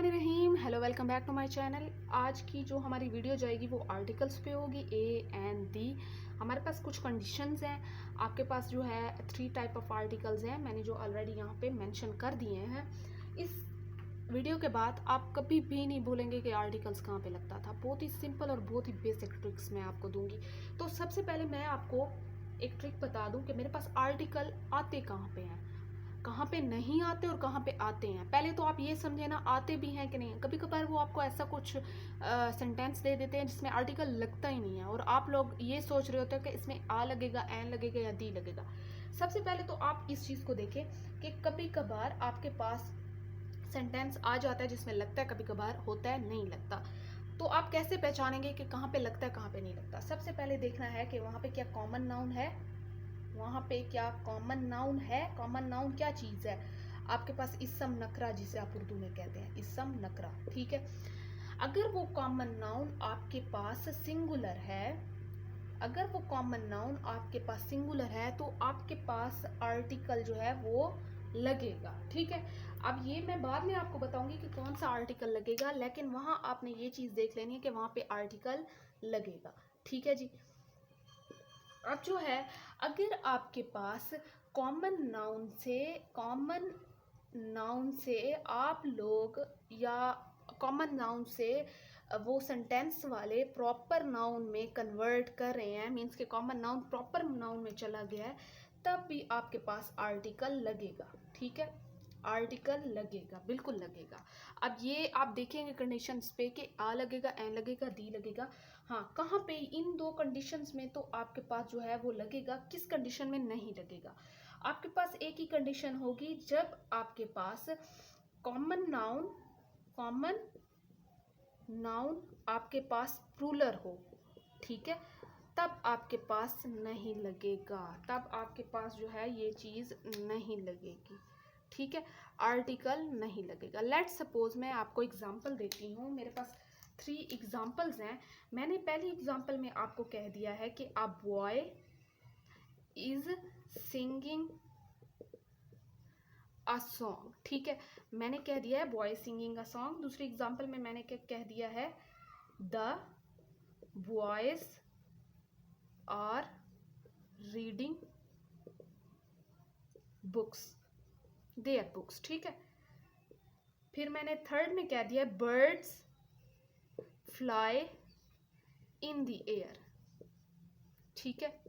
बिस्मिल्लाहिर्रहमानिर्रहीम। Hello, welcome back to my channel. आज की जो हमारी वीडियो जाएगी वो आर्टिकल्स पे होगी, ए एंड दी। हमारे पास कुछ कंडीशंस हैं। आपके पास जो है 3 टाइप ऑफ आर्टिकल्स हैं, मैंने जो ऑलरेडी यहाँ पे मेंशन कर दिए हैं। इस वीडियो के बाद आप कभी भी नहीं भूलेंगे कि आर्टिकल्स कहाँ पे लगता था। बहुत ही सिंपल और बहुत ही बेसिक ट्रिक्स मैं आपको दूंगी। तो सबसे पहले मैं आपको एक ट्रिक बता दूं कि मेरे पास आर्टिकल आते कहाँ पे हैं, कहाँ पे नहीं आते और कहाँ पे आते हैं। पहले तो आप ये समझे ना, आते भी हैं कि नहीं। कभी कभार वो आपको ऐसा कुछ सेंटेंस दे देते हैं जिसमें आर्टिकल लगता ही नहीं है और आप लोग ये सोच रहे होते हैं कि इसमें आ लगेगा, एन लगेगा या दी लगेगा। सबसे पहले तो आप इस चीज़ को देखें कि कभी कभार आपके पास सेंटेंस आ जाता है जिसमें लगता है, कभी कभार होता है नहीं लगता। तो आप कैसे पहचानेंगे कि कहाँ पे लगता है, कहाँ पे नहीं लगता। सबसे पहले देखना है कि वहाँ पे क्या कॉमन नाउन है, वहाँ पे क्या कॉमन नाउन है। कॉमन नाउन क्या चीज़ है? आपके पास इस्म नकरा, जिसे आप उर्दू में कहते हैं इस्म नकरा, ठीक है। अगर वो कॉमन नाउन आपके पास सिंगुलर है, अगर वो कॉमन नाउन आपके पास सिंगुलर है तो आपके पास आर्टिकल जो है वो लगेगा, ठीक है। अब ये मैं बाद में आपको बताऊंगी कि कौन सा आर्टिकल लगेगा, लेकिन वहां आपने ये चीज़ देख लेनी है कि वहां पे आर्टिकल लगेगा, ठीक है जी। अब जो है, अगर आपके पास कॉमन नाउन से आप लोग, या कॉमन नाउन से वो सेंटेंस वाले प्रॉपर नाउन में कन्वर्ट कर रहे हैं, मीन्स के कॉमन नाउन प्रॉपर नाउन में चला गया है, तब भी आपके पास आर्टिकल लगेगा, ठीक है। आर्टिकल लगेगा, बिल्कुल लगेगा। अब ये आप देखेंगे कंडीशंस पे कि आ लगेगा, एन लगेगा, दी लगेगा। हाँ, कहाँ पे? इन दो कंडीशंस में तो आपके पास जो है वो लगेगा। किस कंडीशन में नहीं लगेगा? आपके पास एक ही कंडीशन होगी, जब आपके पास कॉमन नाउन आपके पास प्लूरल हो, ठीक है, तब आपके पास नहीं लगेगा, तब आपके पास जो है ये चीज़ नहीं लगेगी, ठीक है। आर्टिकल नहीं लगेगा। लेट्स सपोज मैं आपको एग्जांपल देती हूँ। मेरे पास 3 एग्जांपल्स हैं। मैंने पहली एग्जांपल में आपको कह दिया है कि a boy is singing a song, ठीक है। मैंने कह दिया है बॉय सिंगिंग अ सॉन्ग। दूसरी एग्जांपल में मैंने क्या कह दिया है? The boys are reading books, their books, ठीक है। फिर मैंने थर्ड में कह दिया birds fly in the air, ठीक है।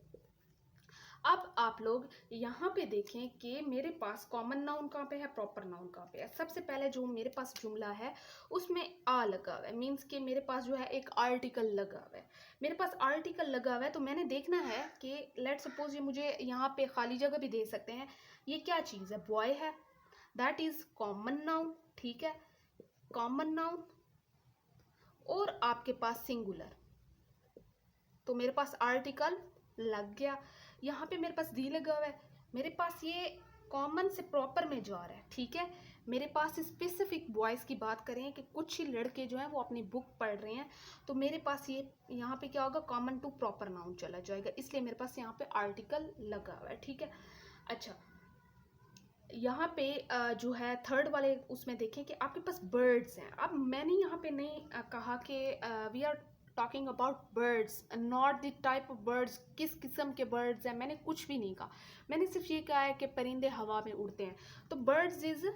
अब आप लोग यहाँ पे देखें कि मेरे पास कॉमन नाउन कहाँ पे है, प्रॉपर नाउन कहाँ पे है। सबसे पहले जो मेरे पास जुमला है उसमें आ लगा हुआ है, मीन्स कि मेरे पास जो है एक आर्टिकल लगा हुआ है। मेरे पास आर्टिकल लगा हुआ है तो मैंने देखना है कि लेट सपोज ये मुझे यहाँ पे खाली जगह भी दे सकते हैं। ये क्या चीज़ है? बॉय है, दैट इज कॉमन नाउन, ठीक है। कॉमन नाउन और आपके पास सिंगुलर, तो मेरे पास आर्टिकल लग गया। यहाँ पे मेरे पास दी लगा हुआ है। मेरे पास ये कॉमन से प्रॉपर में जा रहा है, ठीक है। मेरे पास स्पेसिफिक बॉयज़ की बात करें कि कुछ ही लड़के जो हैं वो अपनी बुक पढ़ रहे हैं, तो मेरे पास ये यहाँ पे क्या होगा? कॉमन टू प्रॉपर नाउन चला जाएगा, इसलिए मेरे पास यहाँ पे आर्टिकल लगा हुआ है, ठीक है। अच्छा, यहाँ पे जो है थर्ड वाले उसमें देखें कि आपके पास बर्ड्स हैं। अब मैंने यहाँ पे नहीं कहा कि we are talking about birds, not the type of birds, किस किस्म के बर्ड्स हैं, मैंने कुछ भी नहीं कहा। मैंने सिर्फ ये कहा है कि परिंदे हवा में उड़ते हैं, तो बर्ड्स इज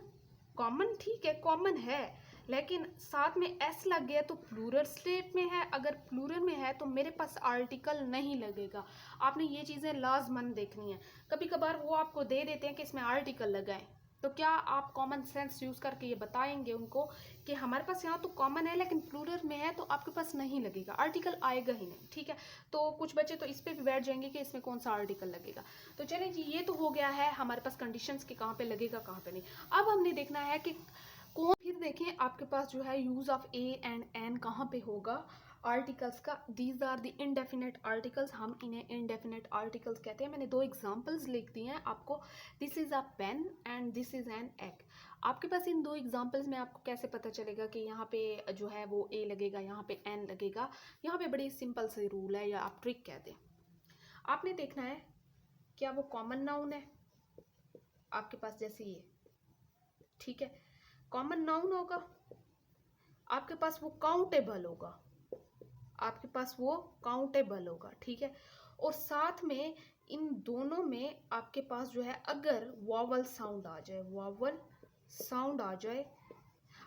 कॉमन, ठीक है, कॉमन है, लेकिन साथ में एस लग गया तो प्लूरल स्टेट में है। अगर प्लूरल में है तो मेरे पास आर्टिकल नहीं लगेगा। आपने ये चीज़ें लाजमन देखनी है। कभी कभार वो आपको दे देते हैं कि इसमें आर्टिकल लगाएं, तो क्या आप कॉमन सेंस यूज़ करके ये बताएंगे उनको कि हमारे पास यहाँ तो कॉमन है लेकिन प्लूरल में है, तो आपके पास नहीं लगेगा, आर्टिकल आएगा ही नहीं, ठीक है। तो कुछ बच्चे तो इस पर भी बैठ जाएंगे कि इसमें कौन सा आर्टिकल लगेगा। तो चलें जी, ये तो हो गया है हमारे पास कंडीशंस के कहाँ पे लगेगा, कहाँ पे नहीं। अब हमने देखना है कि कौन, फिर देखें आपके पास जो है use of a and an कहाँ पे होगा आर्टिकल्स का। These are the indefinite articles, हम इन्हें इनडेफिनेट आर्टिकल्स कहते हैं। मैंने 2 एग्जांपल्स लिख दी हैं आपको। This is a pen and this is an egg. आपके पास इन 2 एग्जांपल्स में आपको कैसे पता चलेगा कि यहाँ पे जो है वो ए लगेगा, यहाँ पे एन लगेगा? यहाँ पे बड़ी सिंपल सी रूल है, या आप ट्रिक कहते हैं। आपने देखना है क्या वो कॉमन नाउन है आपके पास, जैसे ये, ठीक है। कॉमन नाउन होगा आपके पास वो काउंटेबल होगा, आपके पास वो काउंटेबल होगा, ठीक है। और साथ में इन दोनों में आपके पास जो है अगर वॉवल साउंड आ जाए, वॉवल साउंड आ जाए,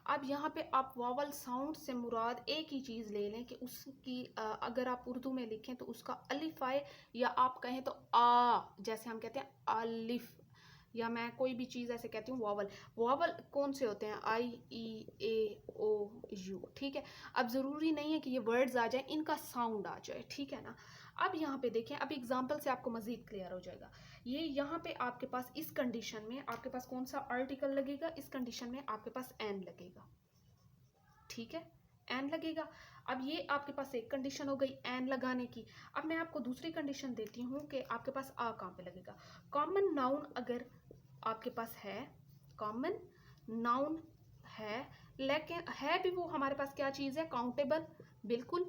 अब यहाँ पे आप वॉवल साउंड से मुराद एक ही चीज़ ले लें कि उसकी अगर आप उर्दू में लिखें तो उसका अलिफ आए, या आप कहें तो आ, जैसे हम कहते हैं अलिफ, या मैं कोई भी चीज़ ऐसे कहती हूँ वॉवल। वॉवल कौन से होते हैं? आई, ई, ए, ओ, यू, ठीक है। अब ज़रूरी नहीं है कि ये वर्ड्स आ जाए, इनका साउंड आ जाए, ठीक है ना। अब यहाँ पे देखें, अब एग्जाम्पल से आपको मज़ीद क्लियर हो जाएगा। ये यहाँ पे आपके पास इस कंडीशन में आपके पास कौन सा आर्टिकल लगेगा? इस कंडीशन में आपके पास एन लगेगा, ठीक है, एन लगेगा। अब ये आपके पास एक कंडीशन हो गई एन लगाने की। अब मैं आपको दूसरी कंडीशन देती हूँ कि आपके पास आ कहाँ पे लगेगा। कॉमन नाउन अगर आपके पास है, कॉमन नाउन है, लेकिन है भी वो हमारे पास क्या चीज़ है? काउंटेबल, बिल्कुल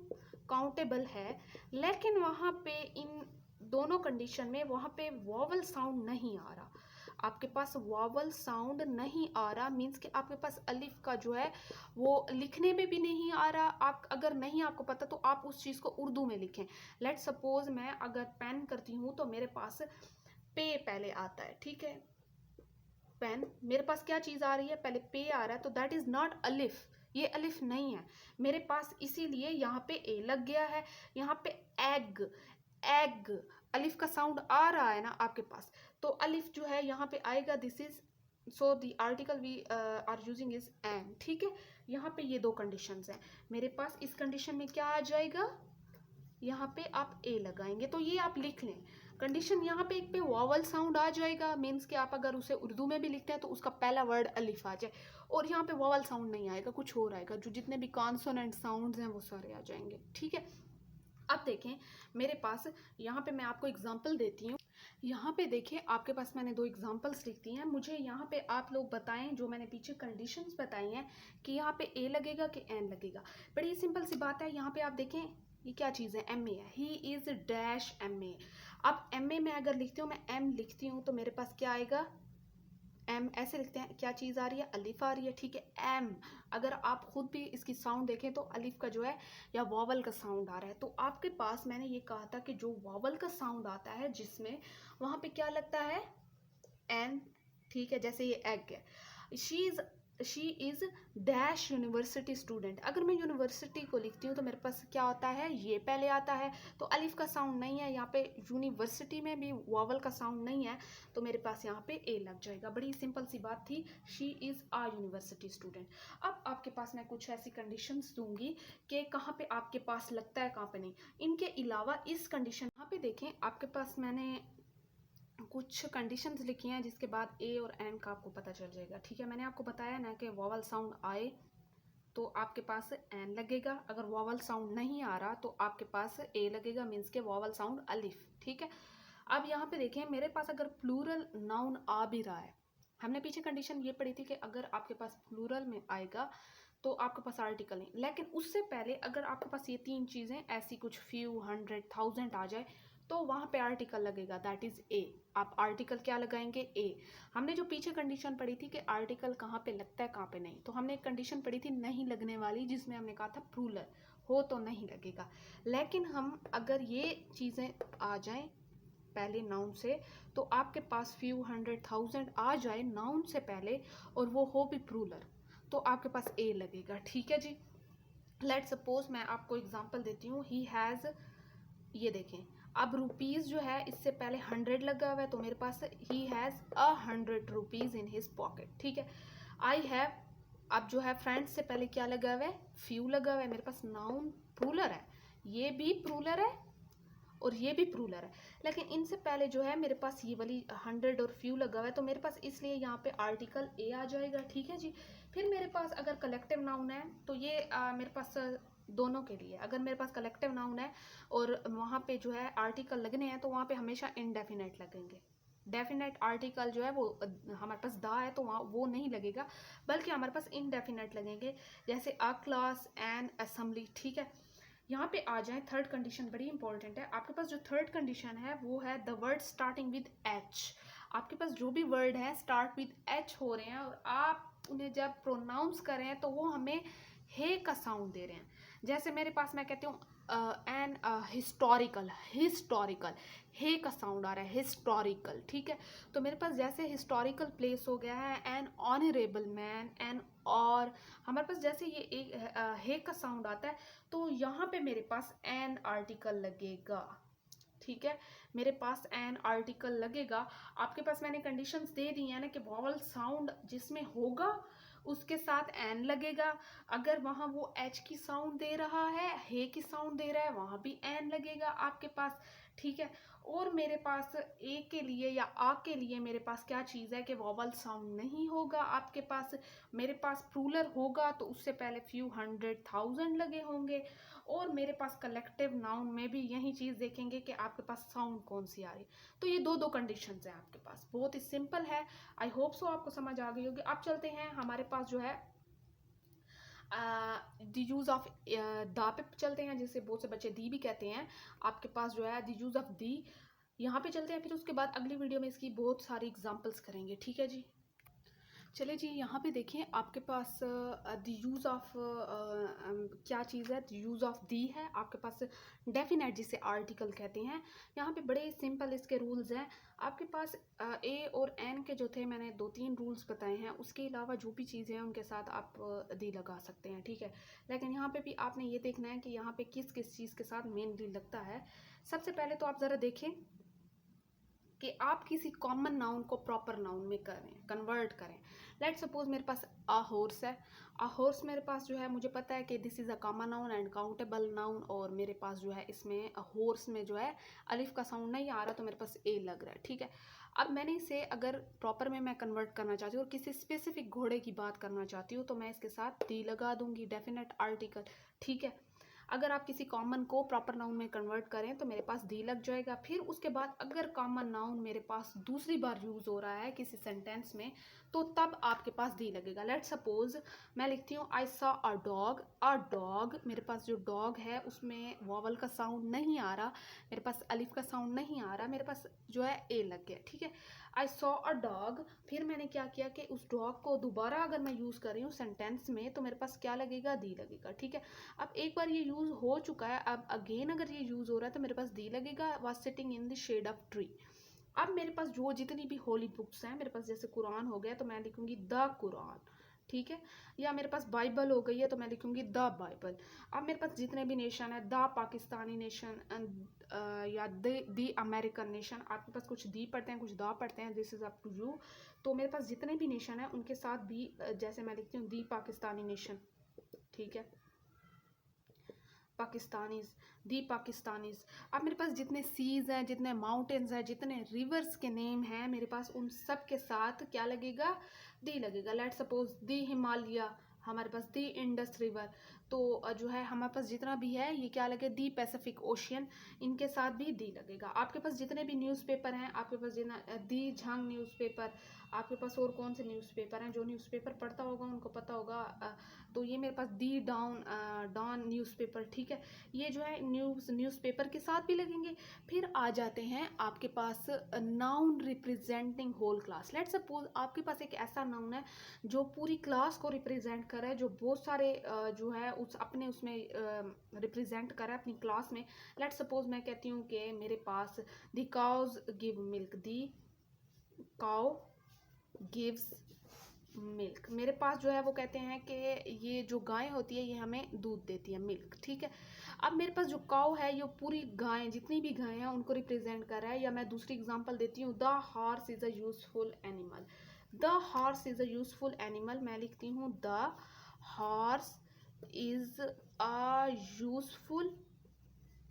काउंटेबल है, लेकिन वहाँ पे इन दोनों कंडीशन में वहाँ पे वॉवल साउंड नहीं आ रहा, आपके पास वॉवल साउंड नहीं आ रहा, मीन्स कि आपके पास अलिफ का जो है वो लिखने में भी नहीं आ रहा। आप अगर नहीं आपको पता तो आप उस चीज़ को उर्दू में लिखें। लेट सपोज मैं अगर पेन करती हूँ तो मेरे पास पे पहले आता है, ठीक है, पेन, मेरे पास क्या चीज़ आ रही है? पहले पे आ रहा है, तो दैट इज़ नॉट अलिफ, ये अलिफ नहीं है मेरे पास, इसीलिए यहाँ पे ए लग गया है। यहाँ पे एग, एग, अलिफ का साउंड आ रहा है ना आपके पास, तो अलिफ जो है यहाँ पे आएगा, this is, so the article we are using is an, ठीक है। यहाँ पे ये दो कंडीशंस हैं मेरे पास, इस कंडीशन में क्या आ जाएगा? यहाँ पे आप ए लगाएंगे, तो ये आप लिख लें कंडीशन। यहाँ पे एक पे वॉवल साउंड आ जाएगा, मीन्स कि आप अगर उसे उर्दू में भी लिखते हैं तो उसका पहला वर्ड अलिफ आ जाए, और यहाँ पे वॉवल साउंड नहीं आएगा, कुछ और आएगा, जो जितने भी कॉन्सोनेंट साउंड्स हैं वो सारे आ जाएंगे, ठीक है। अब देखें मेरे पास, यहाँ पे मैं आपको एग्जांपल देती हूँ। यहाँ पे देखिए आपके पास मैंने दो एग्जांपल्स लिख दी हैं, मुझे यहाँ पे आप लोग बताएं जो मैंने पीछे कंडीशंस बताई हैं कि यहाँ पे ए लगेगा कि एन लगेगा। बड़ी सिंपल सी बात है, यहाँ पे आप देखें ये क्या चीज़ है? एम ए है, he is dash M A. अब एम ए में अगर लिखती हूँ, मैं एम लिखती हूँ तो मेरे पास क्या आएगा? एम, ऐसे लिखते हैं, क्या चीज़ आ रही है? अलिफ आ रही है, ठीक है। एम, अगर आप खुद भी इसकी साउंड देखें तो अलिफ का जो है या वॉवल का साउंड आ रहा है, तो आपके पास मैंने ये कहा था कि जो वॉवल का साउंड आता है जिसमें, वहाँ पे क्या लगता है? एन, ठीक है। जैसे ये एग है, she is dash university student, अगर मैं यूनिवर्सिटी को लिखती हूँ तो मेरे पास क्या होता है? ये पहले आता है, तो अलिफ का साउंड नहीं है यहाँ पे, यूनिवर्सिटी में भी वॉवल का साउंड नहीं है, तो मेरे पास यहाँ पे ए लग जाएगा। बड़ी सिंपल सी बात थी, she is a university student. अब आपके पास मैं कुछ ऐसी कंडीशंस दूंगी कि कहाँ पे आपके पास लगता है, कहाँ पे नहीं। इनके अलावा इस कंडीशन, यहाँ पे देखें आपके पास मैंने कुछ कंडीशंस लिखी हैं जिसके बाद ए और एन का आपको पता चल जाएगा, ठीक है। मैंने आपको बताया ना कि वॉवल साउंड आए तो आपके पास एन लगेगा, अगर वॉवल साउंड नहीं आ रहा तो आपके पास ए लगेगा, मीन्स के वॉवल साउंड अलिफ, ठीक है। अब यहाँ पे देखें मेरे पास अगर प्लूरल नाउन आ भी रहा है, हमने पीछे कंडीशन ये पढ़ी थी कि अगर आपके पास प्लूरल में आएगा तो आपके पास आर्टिकल नहीं, लेकिन उससे पहले अगर आपके पास ये तीन चीज़ें ऐसी कुछ फ्यू, हंड्रेड, थाउजेंड आ जाए तो वहाँ पे आर्टिकल लगेगा, दैट इज़ ए। आप आर्टिकल क्या लगाएंगे? ए। हमने जो पीछे कंडीशन पढ़ी थी कि आर्टिकल कहाँ पे लगता है कहाँ पे नहीं, तो हमने एक कंडीशन पढ़ी थी नहीं लगने वाली, जिसमें हमने कहा था प्लूरल हो तो नहीं लगेगा। लेकिन हम अगर ये चीज़ें आ जाएं पहले नाउन से, तो आपके पास फ्यू, हंड्रेड, थाउजेंड आ जाए नाउन से पहले और वो हो भी प्लूरल, तो आपके पास ए लगेगा, ठीक है जी। लेट सपोज मैं आपको एग्जांपल देती हूँ, ही हैज़, ये देखें अब रुपीज़ जो है इससे पहले 100 लगा हुआ है, तो मेरे पास ही has 100 rupees in his pocket, ठीक है। आई हैव, अब जो है फ्रेंड्स से पहले क्या लगा हुआ है? फ्यू लगा हुआ है, मेरे पास नाउन प्लूरल है, ये भी प्लूरल है और ये भी प्लूरल है, लेकिन इनसे पहले जो है मेरे पास ये वाली 100 और फ्यू लगा हुआ है, तो मेरे पास इसलिए यहाँ पे आर्टिकल ए आ जाएगा, ठीक है जी। फिर मेरे पास अगर कलेक्टिव नाउन है तो ये मेरे पास दोनों के लिए, अगर मेरे पास कलेक्टिव नाउन है और वहाँ पे जो है आर्टिकल लगने हैं तो वहाँ पे हमेशा इनडेफिनेट लगेंगे। डेफिनेट आर्टिकल जो है वो हमारे पास दा है तो वहाँ वो नहीं लगेगा, बल्कि हमारे पास इनडेफिनेट लगेंगे, जैसे अ क्लास, एन, असेंबली, ठीक है। यहाँ पे आ जाए थर्ड कंडीशन, बड़ी इंपॉर्टेंट है। आपके पास जो थर्ड कंडीशन है वो है the word starting with H. आपके पास जो भी वर्ड है स्टार्ट विद एच हो रहे हैं और आप उन्हें जब प्रोनाउंस करें तो वो हमें हे का साउंड दे रहे हैं। जैसे मेरे पास मैं कहती हूँ एन हिस्टोरिकल, हिस्टोरिकल, हे का साउंड आ रहा है, हिस्टोरिकल, ठीक है। तो मेरे पास जैसे हिस्टोरिकल प्लेस हो गया है, एन ऑनरेबल मैन, एन, और हमारे पास जैसे ये एक हे का साउंड आता है तो यहाँ पे मेरे पास एन आर्टिकल लगेगा, ठीक है। मेरे पास एन आर्टिकल लगेगा। आपके पास मैंने कंडीशंस दे दी है ना कि वॉवल साउंड जिसमें होगा उसके साथ एन लगेगा। अगर वहाँ वो एच की साउंड दे रहा है, हे की साउंड दे रहा है, वहाँ भी एन लगेगा आपके पास, ठीक है। और मेरे पास ए के लिए या आ के लिए मेरे पास क्या चीज़ है कि वॉवल साउंड नहीं होगा आपके पास। मेरे पास प्लूरल होगा तो उससे पहले फ्यू 100,000 लगे होंगे। और मेरे पास कलेक्टिव नाउन में भी यही चीज़ देखेंगे कि आपके पास साउंड कौन सी आ रही है। तो ये दो दो कंडीशंस हैं आपके पास, बहुत ही सिंपल है। आई होप सो आपको समझ आ गई होगी। अब चलते हैं हमारे पास जो है द यूज़ ऑफ दा पे चलते हैं, जिसे बहुत से बच्चे दी भी कहते हैं। आपके पास जो है द यूज़ ऑफ दी, यहाँ पे चलते हैं। फिर उसके बाद अगली वीडियो में इसकी बहुत सारी एग्जांपल्स करेंगे, ठीक है जी। चलिए जी, यहाँ पे देखिए आपके पास द यूज़ ऑफ क्या चीज़ है, द यूज़ ऑफ दी है आपके पास। डेफिनेट जिसे आर्टिकल कहते हैं। यहाँ पे बड़े सिंपल इसके रूल्स हैं आपके पास। ए और एन के जो थे मैंने 2-3 रूल्स बताए हैं, उसके अलावा जो भी चीज़ें हैं उनके साथ आप दी लगा सकते हैं, ठीक है। लेकिन यहाँ पे भी आपने ये देखना है कि यहाँ पे किस किस चीज़ के साथ मेनली लगता है। सबसे पहले तो आप ज़रा देखें कि आप किसी कॉमन नाउन को प्रॉपर नाउन में करें, कन्वर्ट करें। लेट सपोज मेरे पास अ हॉर्स है। अ हॉर्स मेरे पास जो है, मुझे पता है कि this is a common noun and countable noun, और मेरे पास जो है इसमें हॉर्स में जो है अलिफ का साउंड नहीं आ रहा, तो मेरे पास ए लग रहा है, ठीक है। अब मैंने इसे अगर प्रॉपर में मैं कन्वर्ट करना चाहती हूँ और किसी स्पेसिफिक घोड़े की बात करना चाहती हूँ तो मैं इसके साथ दी लगा दूंगी, डेफिनेट आर्टिकल, ठीक है। अगर आप किसी कॉमन को प्रॉपर नाउन में कन्वर्ट करें तो मेरे पास दी लग जाएगा। फिर उसके बाद अगर कॉमन नाउन मेरे पास दूसरी बार यूज़ हो रहा है किसी सेंटेंस में तो तब आपके पास दी लगेगा। लेट सपोज मैं लिखती हूँ I saw a dog. A dog, मेरे पास जो डॉग है उसमें वॉवल का साउंड नहीं आ रहा, मेरे पास अलिफ का साउंड नहीं आ रहा, मेरे पास जो है ए लग गया, ठीक है। आई सॉ अ डॉग, फिर मैंने क्या किया कि उस डॉग को दोबारा अगर मैं यूज़ कर रही हूँ सेंटेंस में तो मेरे पास क्या लगेगा, दी लगेगा, ठीक है। अब एक बार ये यूज़ हो चुका है, अब अगेन अगर ये यूज़ हो रहा है तो मेरे पास दी लगेगा। Was sitting in the shade of tree. अब मेरे पास जो जितनी भी होली बुक्स हैं, मेरे पास जैसे कुरान हो गया तो मैं लिखूंगी द कुरान, ठीक है। या मेरे पास बाइबल हो गई है तो मैं लिखूंगी द बाइबल। अब मेरे पास जितने भी नेशन है, द पाकिस्तानी नेशन या द अमेरिकन नेशन, आपके पास कुछ दी पढ़ते हैं कुछ द पढ़ते हैं, this is up to you. तो मेरे पास जितने भी नेशन है उनके साथ भी जैसे मैं लिखती हूँ दी पाकिस्तानी नेशन, ठीक है, पाकिस्तानीज, दी पाकिस्तानीज। अब मेरे पास जितने सीज हैं, जितने माउंटेन्स हैं, जितने रिवर्स के नेम हैं, मेरे पास उन सब के साथ क्या लगेगा, दी लगेगा। लेट सपोज दी हिमालय, हमारे पास दी इंडस रिवर। तो जो है हमारे पास जितना भी है ये क्या लगे, दी पैसिफिक ओशियन, इनके साथ भी दी लगेगा। आपके पास जितने भी न्यूज़पेपर हैं, आपके पास जितना दी झंग न्यूज़पेपर, आपके पास और कौन से न्यूज़पेपर हैं, जो न्यूज़पेपर पढ़ता होगा उनको पता होगा। तो ये मेरे पास दी डॉन न्यूज़पेपर, ठीक है। ये जो है न्यूज़पेपर के साथ भी लगेंगे। फिर आ जाते हैं आपके पास noun representing whole class. Let suppose आपके पास एक ऐसा नाउन है जो पूरी क्लास को रिप्रेजेंट कर रहा है, जो बहुत सारे जो है उस अपने उसमें रिप्रेजेंट कर रहा है अपनी क्लास में। लेट सपोज मैं कहती हूँ कि मेरे पास the cows give milk, the cow gives milk. मेरे पास जो है वो कहते हैं कि ये जो गाय होती है ये हमें दूध देती है, मिल्क, ठीक है। अब मेरे पास जो काउ है ये पूरी गाय, जितनी भी गाय हैं उनको रिप्रेजेंट कर रहा है। या मैं दूसरी एग्जांपल देती हूँ, the horse is a useful animal. The horse is a useful animal, मैं लिखती हूँ the horse is a useful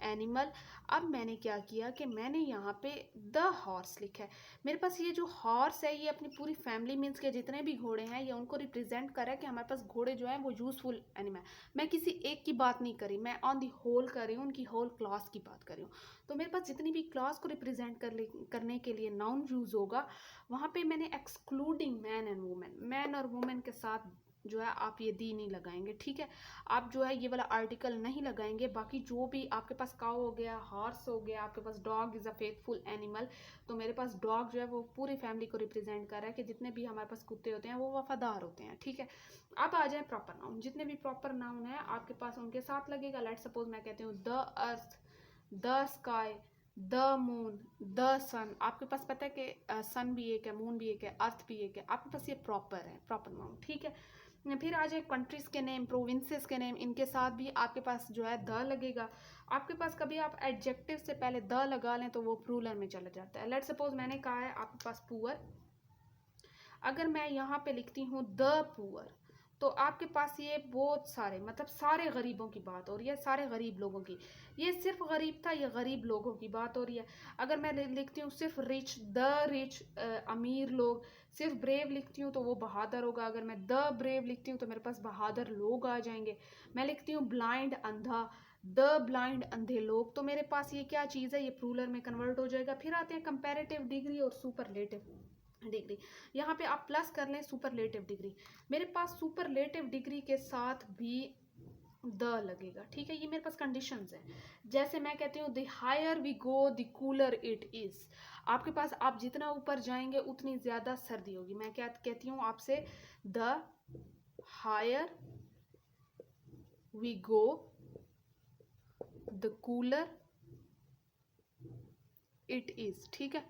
animal. अब मैंने क्या किया कि मैंने यहाँ पे द हॉर्स लिखा है। मेरे पास ये जो हॉर्स है ये अपनी पूरी फैमिली मीन्स के जितने भी घोड़े हैं ये उनको रिप्रेजेंट कर रहा है कि हमारे पास घोड़े जो हैं वो यूजफुल एनिमल। मैं किसी एक की बात नहीं करी, मैं ऑन दी होल कर रही हूँ, उनकी होल क्लास की बात कर रही हूँ। तो मेरे पास जितनी भी क्लास को रिप्रेजेंट करने के लिए नाउन यूज़ होगा, वहाँ पे मैंने excluding man and women, man और वुमेन के साथ जो है आप ये दी नहीं लगाएंगे, ठीक है। आप जो है ये वाला आर्टिकल नहीं लगाएंगे। बाकी जो भी आपके पास काऊ हो गया, हॉर्स हो गया, आपके पास dog is a faithful animal, तो मेरे पास डॉग जो है वो पूरी फैमिली को रिप्रेजेंट कर रहा है कि जितने भी हमारे पास कुत्ते होते हैं वो वफादार होते हैं, ठीक है। अब आ जाए प्रॉपर नाउन। जितने भी प्रॉपर नाउन है आपके पास उनके साथ लगेगा। लेट सपोज मैं कहती हूँ the earth, the sky, the moon, the sun. आपके पास पता है कि सन भी एक है, मून भी एक है, अर्थ भी एक है। आपके पास ये प्रॉपर है, प्रॉपर नाउन, ठीक है। फिर आ जाए कंट्रीज के नेम, प्रोविंसेस के नेम, इनके साथ भी आपके पास जो है द लगेगा। आपके पास कभी आप एडजेक्टिव से पहले द लगा लें तो वो प्लूरल में चला जाता है। लेट सपोज मैंने कहा है आपके पास पुअर, अगर मैं यहाँ पे लिखती हूँ द पुअर, तो आपके पास ये बहुत सारे, मतलब सारे गरीबों की बात हो रही है, सारे गरीब लोगों की। ये सिर्फ गरीब था, ये गरीब लोगों की बात हो रही है। अगर मैं लिखती हूँ सिर्फ रिच, द रिच, अमीर लोग, सिर्फ ब्रेव लिखती हूँ तो वो बहादुर होगा। अगर मैं द ब्रेव लिखती हूँ तो मेरे पास बहादुर लोग आ जाएंगे। मैं लिखती हूँ ब्लाइंड, अंधा, द ब्लाइंड, अंधे लोग, तो मेरे पास ये क्या चीज़ है, ये प्लूरल में कन्वर्ट हो जाएगा। फिर आते हैं कंपैरेटिव डिग्री और सुपरलेटिव डिग्री। यहाँ पे आप प्लस कर लें सुपरलेटिव डिग्री। मेरे पास सुपरलेटिव डिग्री के साथ भी द लगेगा, ठीक है। ये मेरे पास कंडीशंस हैं। जैसे मैं कहती हूँ the higher we go the cooler it is. आपके पास आप जितना ऊपर जाएंगे उतनी ज्यादा सर्दी होगी। मैं क्या कहती हूँ आपसे, the higher we go the cooler it is, ठीक है,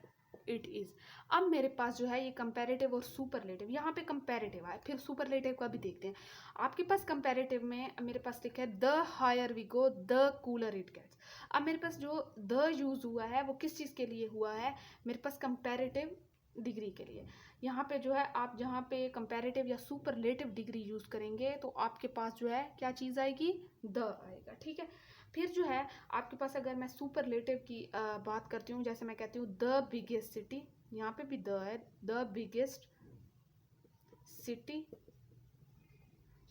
इट इज। अब मेरे पास जो है ये कंपैरेटिव और सुपरलेटिव, यहाँ पे कंपैरेटिव है, फिर सुपरलेटिव का भी देखते हैं। आपके पास कंपैरेटिव में मेरे पास लिखा है the higher we go the cooler it gets. अब मेरे पास जो द यूज हुआ है वो किस चीज़ के लिए हुआ है, मेरे पास कंपैरेटिव डिग्री के लिए। यहाँ पे जो है आप जहाँ पे कंपैरेटिव या सुपरलेटिव डिग्री यूज करेंगे तो आपके पास जो है क्या चीज़ आएगी, द आएगा, ठीक है। फिर जो है आपके पास अगर मैं सुपरलेटिव की बात करती हूँ, जैसे मैं कहती हूँ द बिगेस्ट सिटी, यहाँ पे भी द है, the biggest city,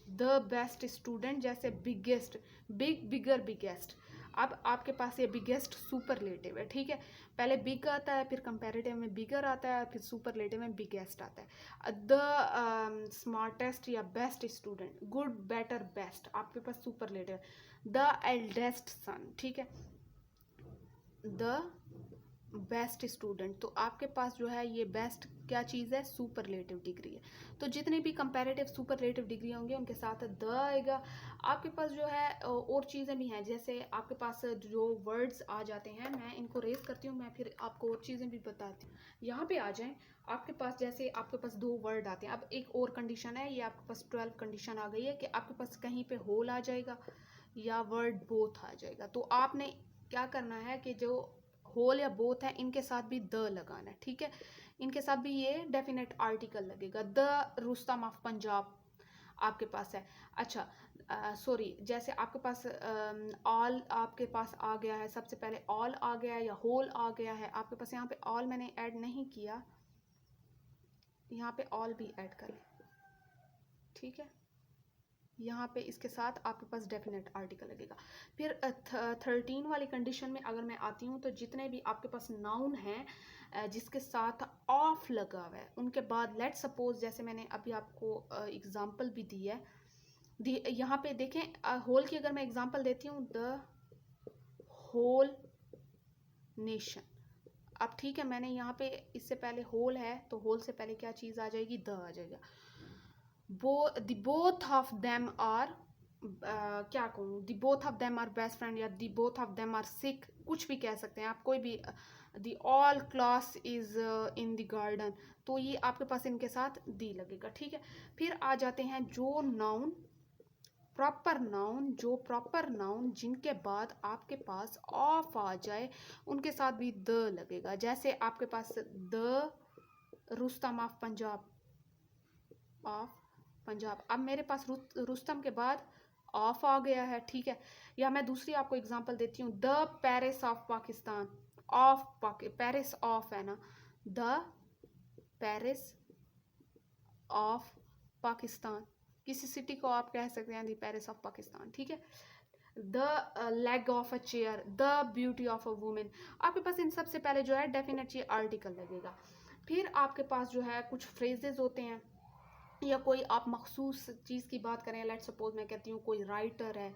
the best student, जैसे बिगेस्ट, बिग, बिगर, बिगेस्ट। अब आपके पास ये बिगेस्ट सुपरलेटिव है, ठीक है। पहले बिग आता है, फिर कंपैरेटिव में बिगर आता है, फिर सुपरलेटिव में बिगेस्ट आता है। द स्मार्टेस्ट या best student, good, better, best, आपके पास सुपरलेटिव है। द एल्डेस्ट सन, ठीक है, द बेस्ट स्टूडेंट, तो आपके पास जो है ये बेस्ट क्या चीज़ है, सुपरलेटिव डिग्री है। तो जितने भी कंपैरेटिव सुपरलेटिव डिग्री होंगे उनके साथ द आएगा। आपके पास जो है और चीज़ें भी हैं, जैसे आपके पास जो वर्ड्स आ जाते हैं, मैं इनको रेज करती हूँ, मैं फिर आपको और चीज़ें भी बताती हूँ। यहाँ पे आ जाएं, आपके पास जैसे आपके पास दो वर्ड आते हैं। अब एक और कंडीशन है, ये आपके पास 12 कंडीशन आ गई है कि आपके पास कहीं पे होल आ जाएगा या वर्ड बोथ आ जाएगा। तो आपने क्या करना है कि जो होल या बोथ है इनके साथ भी द लगाना है, ठीक है। इनके साथ भी ये डेफिनेट आर्टिकल लगेगा। द रुस्तम ऑफ पंजाब आपके पास है। अच्छा, सॉरी, जैसे आपके पास ऑल आपके पास आ गया है, सबसे पहले ऑल आ गया है या होल आ गया है आपके पास। यहाँ पे ऑल मैंने ऐड नहीं किया, यहाँ पे ऑल भी ऐड करें, ठीक है। यहाँ पे इसके साथ आपके पास डेफिनेट आर्टिकल लगेगा। फिर 13 वाली कंडीशन में अगर मैं आती हूँ तो जितने भी आपके पास नाउन हैं जिसके साथ ऑफ लगा हुआ है, उनके बाद लेट सपोज, जैसे मैंने अभी आपको एग्जांपल भी दी है, यहाँ पे देखें होल की अगर मैं एग्जांपल देती हूँ, द होल नेशन। अब ठीक है, मैंने यहाँ पे इससे पहले होल है तो होल से पहले क्या चीज़ आ जाएगी, द आ जाएगा। the both of them are क्या कहूँ, the both of them are best friend या the both of them are sick, कुछ भी कह सकते हैं आप, कोई भी। the all class is in the garden, तो ये आपके पास इनके साथ दी लगेगा, ठीक है। फिर आ जाते हैं जो नाउन, प्रॉपर नाउन, जो प्रॉपर नाउन जिनके बाद आपके पास ऑफ आ जाए उनके साथ भी द लगेगा। जैसे आपके पास the Rustam of Punjab, of Punjab. अब मेरे पास रुस्तम के बाद ऑफ आ गया है, ठीक है। या मैं दूसरी आपको एग्जांपल देती हूँ, the Paris of Pakistan, of Paris of है ना, द पेरिस ऑफ पाकिस्तान, किसी सिटी को आप कह सकते हैं द पेरिस ऑफ पाकिस्तान, ठीक है। The leg of a chair, the beauty of a women. आपके पास इन सबसे पहले जो है डेफिनेटली आर्टिकल लगेगा। फिर आपके पास जो है कुछ फ्रेजेस होते हैं, या कोई आप मखसूस चीज़ की बात करें, लेट सपोज मैं कहती हूँ कोई राइटर है,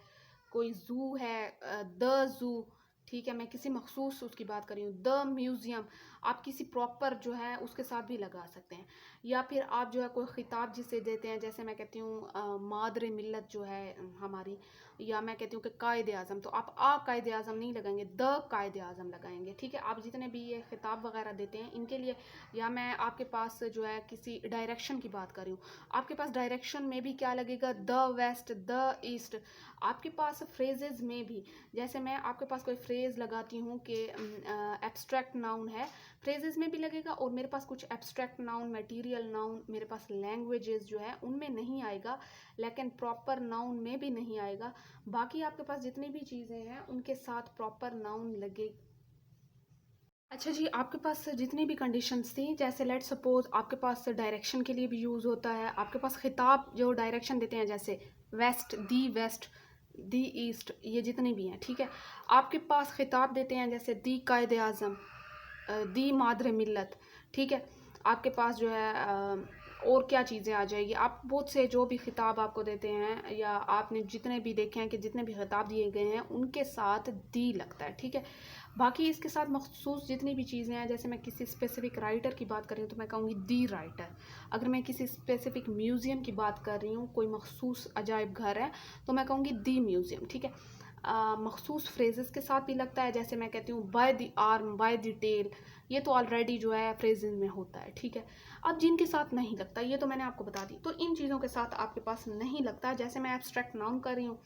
कोई ज़ू है, द ज़ू, ठीक है, मैं किसी मखसूस उसकी बात कर रही हूँ, द म्यूज़ियम। आप किसी प्रॉपर जो है उसके साथ भी लगा सकते हैं। या फिर आप जो है कोई खिताब जिसे देते हैं, जैसे मैं कहती हूँ मादर मिल्लत जो है हमारी, या मैं कहती हूँ कि कायद आज़म, तो आप कायद आज़म नहीं लगाएंगे, द कायद आज़म लगाएंगे, ठीक है। आप जितने भी ये खिताब वगैरह देते हैं इनके लिए, या मैं आपके पास जो है किसी डायरेक्शन की बात कर रही हूँ, आपके पास डायरेक्शन में भी क्या लगेगा, द वेस्ट, द ईस्ट। आपके पास फ्रेजेस में भी, जैसे मैं आपके पास कोई फ्रेज लगाती हूँ कि एब्स्ट्रैक्ट नाउन है, फ्रेजेस में भी लगेगा, और मेरे पास कुछ एब्स्ट्रैक्ट नाउन, मटेरियल नाउन मेरे पास लैंग्वेजेस जो है उनमें नहीं आएगा, लेकिन प्रॉपर नाउन में भी नहीं आएगा। बाकी आपके पास जितनी भी चीज़ें हैं उनके साथ प्रॉपर नाउन लगे। अच्छा जी, आपके पास जितनी भी कंडीशंस थी, जैसे लेट सपोज आपके पास डायरेक्शन के लिए भी यूज़ होता है, आपके पास खिताब जो डायरेक्शन देते हैं, जैसे वेस्ट, दी ईस्ट, ये जितने भी हैं, ठीक है। आपके पास खिताब देते हैं जैसे दी कायद आज़म, दी मादर मिल्लत, ठीक है। आपके पास जो है और क्या चीज़ें आ जाएगी, आप बहुत से जो भी खिताब आपको देते हैं, या आपने जितने भी देखे हैं कि जितने भी खिताब दिए गए हैं उनके साथ दी लगता है, ठीक है। बाकी इसके साथ मखसूस जितनी भी चीज़ें हैं, जैसे मैं किसी स्पेसिफिक राइटर की बात कर रही हूँ तो मैं कहूँगी दी राइटर। अगर मैं किसी स्पेसिफिक म्यूज़ियम की बात कर रही हूँ, कोई मखसूस अजायब घर है, तो मैं कहूँगी दी म्यूज़ियम, ठीक है। मखसूस फ्रेजेस के साथ भी लगता है, जैसे मैं कहती हूँ by the arm, by the tail, ये तो ऑलरेडी जो है फ्रेजेस में होता है, ठीक है। अब जिनके साथ नहीं लगता, ये तो मैंने आपको बता दी, तो इन चीज़ों के साथ आपके पास नहीं लगता। जैसे मैं एब्स्ट्रैक्ट नाउन कर रही हूँ,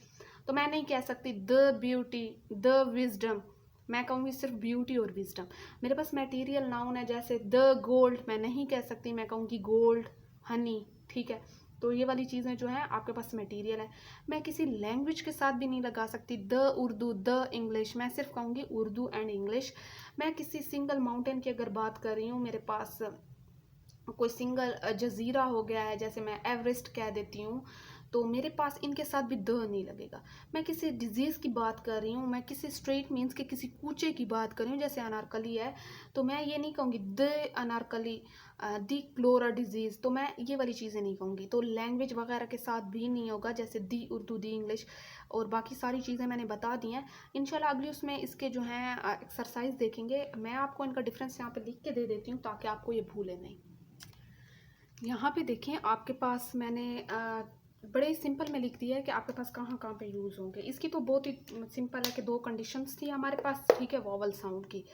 तो मैं नहीं कह सकती द ब्यूटी, द विजडम, मैं कहूँगी सिर्फ ब्यूटी और विजडम। मेरे पास मटेरियल नाउन है, जैसे द गोल्ड, मैं नहीं कह सकती, मैं कहूँगी गोल्ड, हनी, ठीक है। तो ये वाली चीज़ें जो हैं आपके पास मटेरियल है। मैं किसी लैंग्वेज के साथ भी नहीं लगा सकती, द उर्दू, द इंग्लिश, मैं सिर्फ कहूँगी उर्दू एंड इंग्लिश। मैं किसी सिंगल माउंटेन की अगर बात कर रही हूँ, मेरे पास कोई सिंगल जजीरा हो गया है, जैसे मैं एवरेस्ट कह देती हूँ, तो मेरे पास इनके साथ भी द नहीं लगेगा। मैं किसी डिजीज़ की बात कर रही हूँ, मैं किसी स्ट्रेट मीन्स के किसी कूचे की बात कर रही हूँ, जैसे अनारकली है, तो मैं ये नहीं कहूँगी द अनारकली, दी क्लोरा डिजीज़, तो मैं ये वाली चीज़ें नहीं कहूँगी। तो लैंग्वेज वगैरह के साथ भी नहीं होगा, जैसे दी उर्दू, दी इंग्लिश, और बाकी सारी चीज़ें मैंने बता दी हैं। इंशाल्लाह अगली उसमें इसके जो हैं एक्सरसाइज देखेंगे। मैं आपको इनका डिफरेंस यहाँ पे लिख के दे देती हूँ ताकि आपको ये भूले नहीं। यहाँ पे देखें, आपके पास मैंने बड़े सिंपल में लिख दिया है कि आपके पास कहाँ कहाँ पे यूज़ होंगे। इसकी तो बहुत ही सिंपल है कि दो कंडीशंस थी हमारे पास, ठीक है, वॉवल साउंड की।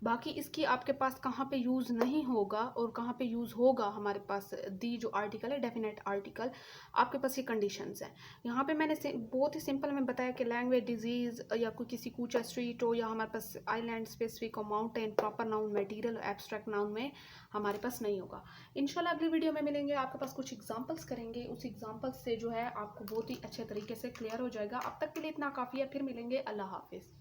बाकी इसकी आपके पास कहाँ पे यूज़ नहीं होगा और कहाँ पे यूज़ होगा, हमारे पास दी जो आर्टिकल है, डेफिनेट आर्टिकल, आपके पास ये कंडीशंस हैं। यहाँ पे मैंने बहुत ही सिंपल में बताया कि लैंग्वेज, डिजीज़, या कोई किसी कूचा स्ट्रीट हो, या हमारे पास आइलैंड स्पेसिफिक हो, mountain, proper noun, material, abstract noun में हमारे पास नहीं होगा। इंशाल्लाह अगली वीडियो में मिलेंगे, आपके पास कुछ एग्जांपल्स करेंगे, उस एग्जांपल्स से जो है आपको बहुत ही अच्छे तरीके से क्लियर हो जाएगा। अब तक के लिए इतना काफ़ी है, फिर मिलेंगे, अल्लाह हाफिज़।